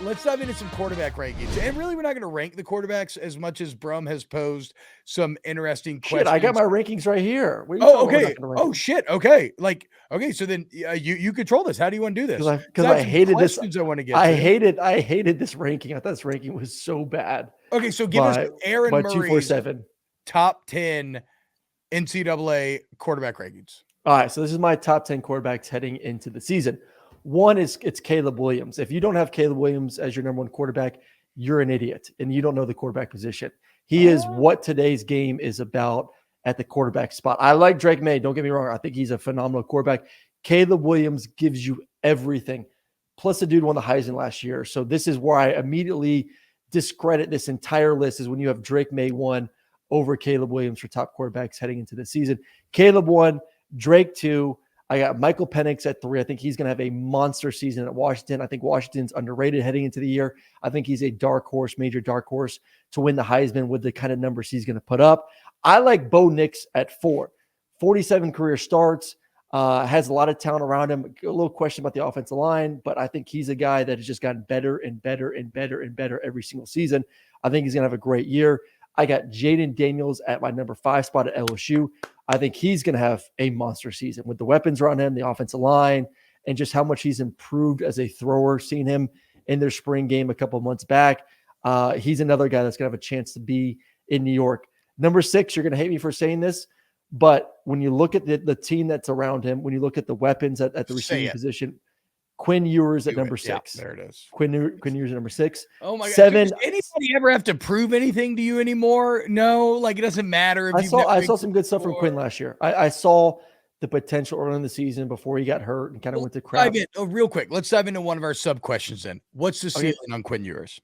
Let's dive into some quarterback rankings. And really, we're not going to rank the quarterbacks as much as Brum has posed some interesting Shit, I got questions. my rankings right here. What are you Oh, talking about? We're okay. not gonna rank Oh, them? shit. Okay. Okay. So then you control this. How do you want to do this? Because I have I some hated this. questions I want to get I to. hated this ranking. I thought this ranking was so bad. Okay. So give us By Aaron Murray's 247. top 10 NCAA quarterback rankings. All right, so this is my top 10 quarterbacks heading into the season. One is it's Caleb Williams. If you don't have Caleb Williams as your number one quarterback, you're an idiot and you don't know the quarterback position. He is what today's game is about at the quarterback spot. I like Drake Maye. Don't get me wrong. I think he's a phenomenal quarterback. Caleb Williams gives you everything. Plus, the dude won the Heisman last year. So this is where I immediately discredit this entire list is when you have Drake Maye 1 over Caleb Williams for top quarterbacks heading into the season. Caleb 1, Drake 2. I got Michael Penix at 3. I think he's going to have a monster season at Washington. I think Washington's underrated heading into the year. I think he's a dark horse, major dark horse to win the Heisman with the kind of numbers he's going to put up. I like Bo Nix at 4. 47 career starts, has a lot of talent around him. A little question about the offensive line, but I think he's a guy that has just gotten better and better and better and better every single season. I think he's going to have a great year. I got Jaden Daniels at my number 5 spot at LSU. I think he's going to have a monster season with the weapons around him, the offensive line, and just how much he's improved as a thrower. Seeing him in their spring game a couple of months back. He's another guy that's going to have a chance to be in New York. Number 6, you're going to hate me for saying this, but when you look at the team that's around him, when you look at the weapons at the receiving position, Quinn Ewers at number 6. Yeah, there it is. Quinn Ewers at number 6. Oh my God. 7. Does anybody ever have to prove anything to you anymore? No, like it doesn't matter. If I saw some good stuff from Quinn last year. I saw the potential early in the season before he got hurt and kind of went to crap. Real quick. Let's dive into one of our sub questions then. What's the ceiling on Quinn Ewers?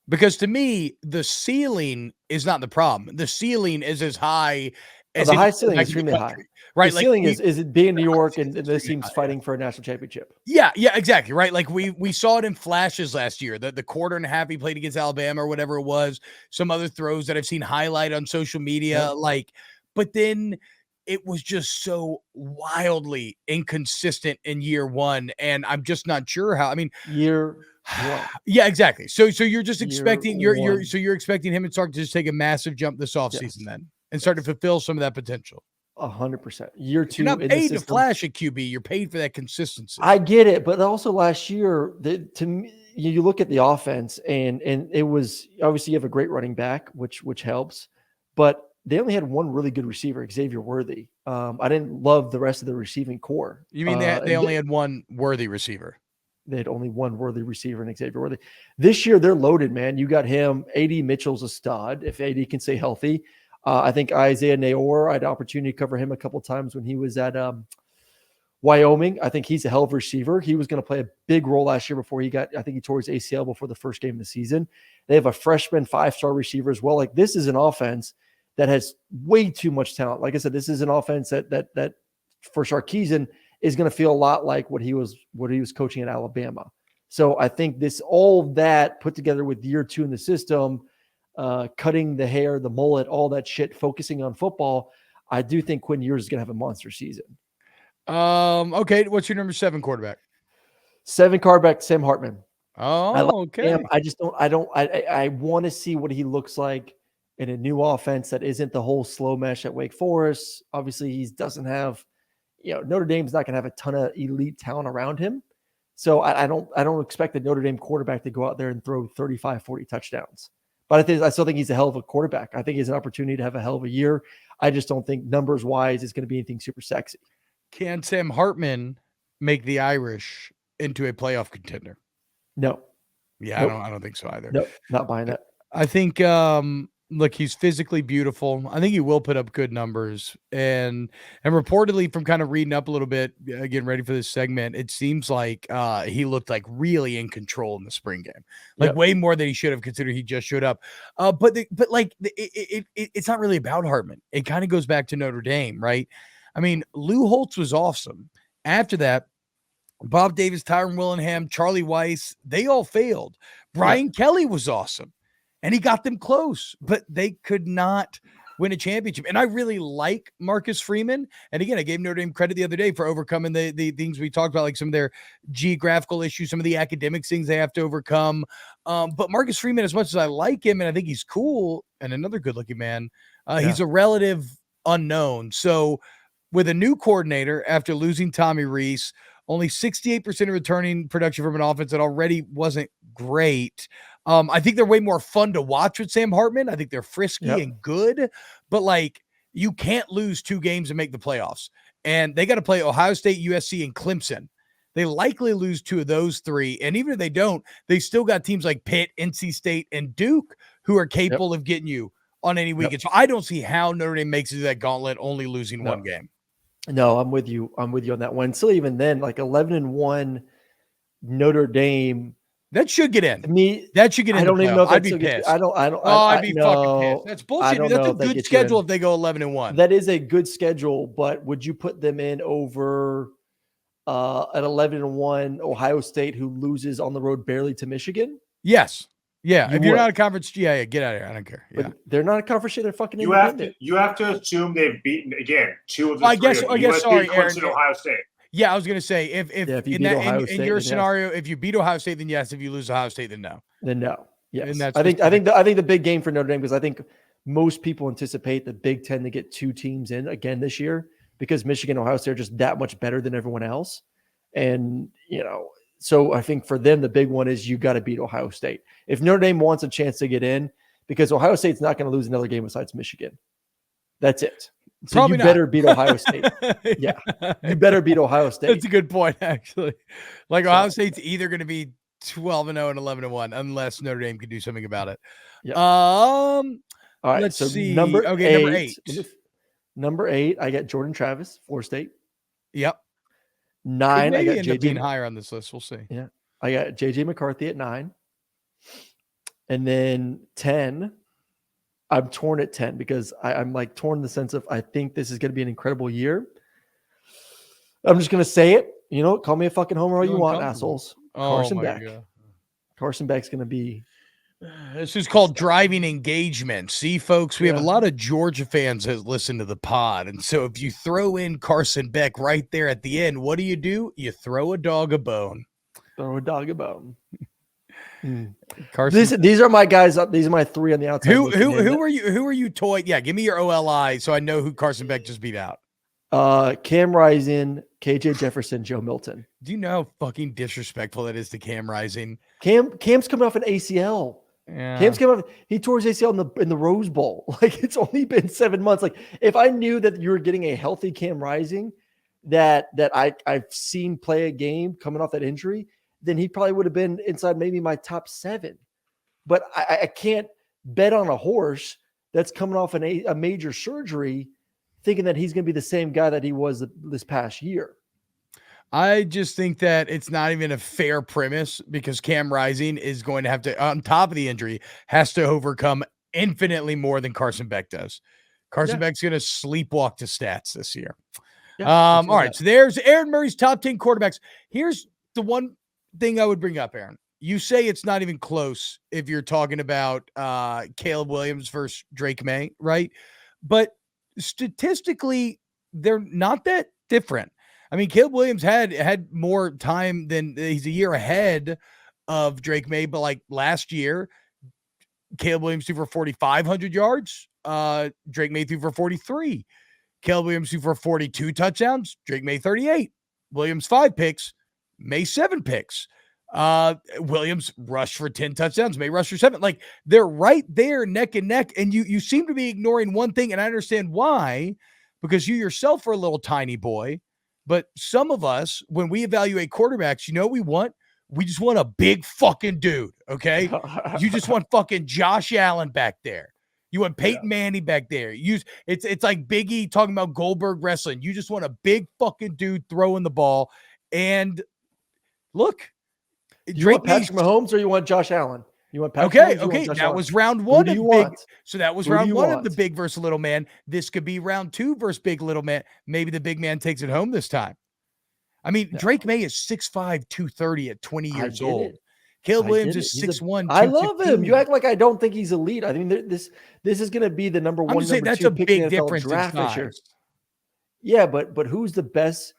Because to me, the ceiling is not the problem. The ceiling is as high as the high ceiling is extremely high. Right. The ceiling is it being in New York and this team's fighting for a national championship. Yeah, exactly. Right. Like we saw it in flashes last year. The quarter and a half he played against Alabama or whatever it was, some other throws that I've seen highlight on social media. Yep. But then it was just so wildly inconsistent in year one. And I'm just not sure how. I mean, year one. Yeah, exactly. So you're just expecting you're expecting him to start to just take a massive jump this offseason then and start to fulfill some of that potential. 100%. Year 2. You're not paid to flash a QB. You're paid for that consistency. I get it, but also last year, to me, you look at the offense, and it was obviously you have a great running back, which helps, but they only had one really good receiver, Xavier Worthy. I didn't love the rest of the receiving core. You mean they only had one worthy receiver? They had only one worthy receiver in Xavier Worthy. This year, they're loaded, man. You got him. AD Mitchell's a stud if AD can stay healthy. I think Isaiah Nayor, I had an opportunity to cover him a couple of times when he was at Wyoming. I think he's a hell of a receiver. He was going to play a big role last year before he tore his ACL before the first game of the season. They have a freshman 5-star receiver as well. Like, this is an offense that has way too much talent. Like I said, this is an offense that for Sarkisian is going to feel a lot like what he was coaching at Alabama. So I think all that put together with year 2 in the system, cutting the hair, the mullet, all that shit, focusing on football, I do think Quinn Ewers is going to have a monster season. Okay. What's your number 7 quarterback? 7 quarterback, Sam Hartman. Oh, okay. Him. I want to see what he looks like in a new offense that isn't the whole slow mesh at Wake Forest. Obviously, he doesn't have, Notre Dame's not going to have a ton of elite talent around him. So I don't expect the Notre Dame quarterback to go out there and throw 35, 40 touchdowns. But I still think he's a hell of a quarterback. I think he has an opportunity to have a hell of a year. I just don't think numbers-wise it's going to be anything super sexy. Can Sam Hartman make the Irish into a playoff contender? No. Yeah, nope. I don't think so either. Nope, not buying that. I think, look, he's physically beautiful. I think he will put up good numbers. And reportedly, from kind of reading up a little bit, getting ready for this segment, it seems like he looked like really in control in the spring game, like way more than he should have, considering he just showed up. But it's not really about Hartman. It kind of goes back to Notre Dame, right? I mean, Lou Holtz was awesome. After that, Bob Davis, Tyron Willingham, Charlie Weiss, they all failed. Brian Kelly was awesome. And he got them close, but they could not win a championship. And I really like Marcus Freeman. And again, I gave Notre Dame credit the other day for overcoming the things we talked about, like some of their geographical issues, some of the academic things they have to overcome. But Marcus Freeman, as much as I like him and I think he's cool and another good looking man, he's a relative unknown. So with a new coordinator after losing Tommy Rees, only 68% of returning production from an offense that already wasn't great. I think they're way more fun to watch with Sam Hartman. I think they're frisky and good, but like you can't lose 2 games and make the playoffs. And they got to play Ohio State, USC, and Clemson. They likely lose 2 of those 3. And even if they don't, they still got teams like Pitt, NC State, and Duke who are capable of getting you on any weekend. So I don't see how Notre Dame makes it to that gauntlet only losing 1 game. No, I'm with you. I'm with you on that one. Still, even then, like 11-1 Notre Dame. That should get in. Me, that should get in. I don't even know if I'd be pissed. I'd be fucking pissed. That's bullshit. That's a good schedule if they go 11-1. That is a good schedule, but would you put them in over an 11-1 Ohio State who loses on the road barely to Michigan? Yes. Yeah. If you're not a conference, get out of here. I don't care. Yeah. But they're not a conference. They're fucking independent. You have to assume they've beaten again 2 of the 3. I guess. Sorry, Clemson, Aaron. Ohio State. Yeah, I was gonna say if in your scenario, if you beat Ohio State, then yes. If you lose Ohio State, then no. Then no. Yes. And I think the big game for Notre Dame, because I think most people anticipate the Big Ten to get 2 teams in again this year because Michigan and Ohio State are just that much better than everyone else. And so I think for them the big one is you got to beat Ohio State. If Notre Dame wants a chance to get in, because Ohio State's not going to lose another game besides Michigan. That's it. So Probably you better beat Ohio State. Yeah. You better beat Ohio State. That's a good point, actually. Like Ohio State's either going to be 12-0 and 11-1 unless Notre Dame can do something about it. Yeah. All right. Let's see. Number 8. 8. Number 8, I got Jordan Travis, Florida State. Yep. 9, I got JJ being higher on this list. We'll see. Yeah. I got JJ McCarthy at 9. And then 10, I'm torn at 10 because I'm like torn in the sense of I think this is going to be an incredible year. I'm just going to say it. Call me a fucking homer all you want, assholes. Carson Beck. God. Carson Beck's going to be. This is called driving engagement. See, folks, we have a lot of Georgia fans that listen to the pod. And so if you throw in Carson Beck right there at the end, what do? You throw a dog a bone. Throw a dog a bone. Carson, these are my guys. These are my 3 on the outside. Who are you toy? Yeah, give me your OLI so I know who Carson Beck just beat out. Cam Rising, KJ Jefferson, Joe Milton. Do you know how fucking disrespectful that is to Cam Rising? Cam's coming off an ACL. Yeah. Cam's coming off. He tore his ACL in the Rose Bowl. Like it's only been 7 months. Like if I knew that you were getting a healthy Cam Rising, that I've seen play a game coming off that injury, then he probably would have been inside maybe my top 7. But I can't bet on a horse that's coming off a major surgery thinking that he's going to be the same guy that he was this past year. I just think that it's not even a fair premise because Cam Rising is going to have to, on top of the injury, has to overcome infinitely more than Carson Beck does. Carson Beck's going to sleepwalk to stats this year. All right, so there's Aaron Murray's top 10 quarterbacks. Here's the one thing I would bring up, Aaron. You say it's not even close if you're talking about Caleb Williams versus Drake Maye, right? But statistically, they're not that different. I mean, Caleb Williams had more time than he's a year ahead of Drake Maye, but like last year, Caleb Williams threw for 4,500 yards. Drake Maye threw for 43. Caleb Williams threw for 42 touchdowns. Drake Maye 38. Williams 5 picks. Maye 7 picks. Williams rushed for 10 touchdowns. Maye rushed for 7. Like they're right there neck and neck. And you seem to be ignoring one thing, and I understand why, because you yourself are a little tiny boy. But some of us, when we evaluate quarterbacks, you know what we want? We just want a big fucking dude, okay? You just want fucking Josh Allen back there. You want Peyton Manning back there. It's like Big E talking about Goldberg wrestling. You just want a big fucking dude throwing the ball. And look, you want Patrick Mahomes or you want Josh Allen? You want Patrick okay. That was round 1. Who do you want? So that was round 1 of the big versus little man. This could be round 2 versus big little man. Maybe the big man takes it home this time. I mean, Drake Maye is 6'5", 230 at 20 years old. Caleb I Williams get is it. He's 6'1", I love him. You 215. act like I don't think he's elite. I mean, this is going to be the number I'm one, just saying number that's two a pick in big the NFL difference in draft this year. size. Yeah, but who's the best?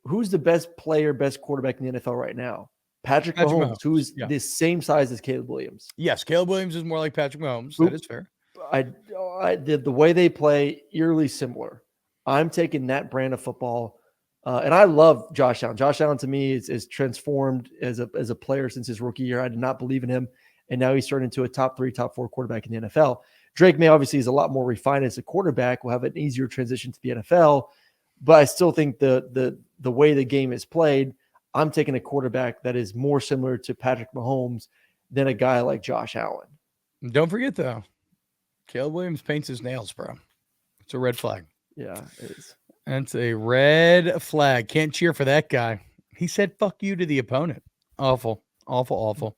Who's the best player, best quarterback in the NFL right now? Patrick Mahomes, who is the same size as Caleb Williams. Yes, Caleb Williams is more like Patrick Mahomes. That is fair. I did the way they play eerily similar. I'm taking that brand of football, and I love Josh Allen. Josh Allen to me is transformed as a player since his rookie year. I did not believe in him, and now he's turned into a top 3, top 4 quarterback in the NFL. Drake Maye obviously is a lot more refined as a quarterback. Will have an easier transition to the NFL, but I still think the way the game is played, I'm taking a quarterback that is more similar to Patrick Mahomes than a guy like Josh Allen. Don't forget, though, Caleb Williams paints his nails, bro. It's a red flag. Yeah, it is. That's a red flag. Can't cheer for that guy. He said, fuck you to the opponent. Awful, awful, awful.